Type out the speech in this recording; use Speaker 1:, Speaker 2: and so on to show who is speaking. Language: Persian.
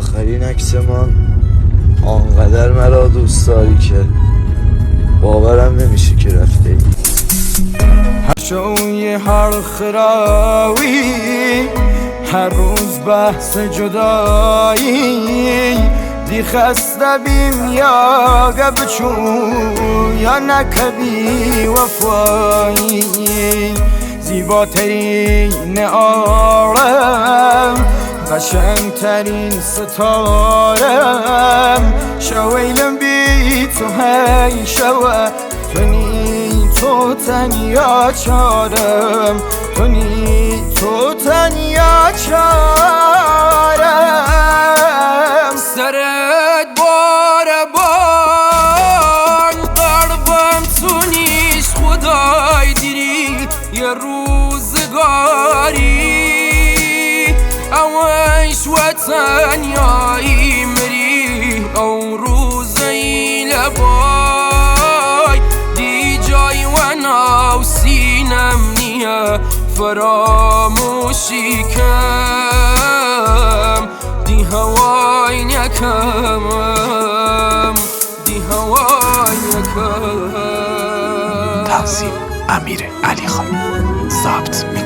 Speaker 1: آخرین عکسمان آنقدر مرا دوست داری که باورم نمیشه که رفته ای.
Speaker 2: هر شوی هر خراوی هر روز بحث جدایی دی خسته بیم یا گبچو یا نکبی وفایی زیباترین عالم قشنگترین ستارم شویلم بی تو هی شوه تو تنیا چارم تو تنیا چارم سرت باره بان قلبم تو نیست خدای دیری یه روزگاری اوش و تنیایی مری او روزی لبای دی جای و ناو سینم نیه فراموشی کم دی هوای نکم دی هوای نکم.
Speaker 3: تنظیم امیر علی خان، ضبط میکس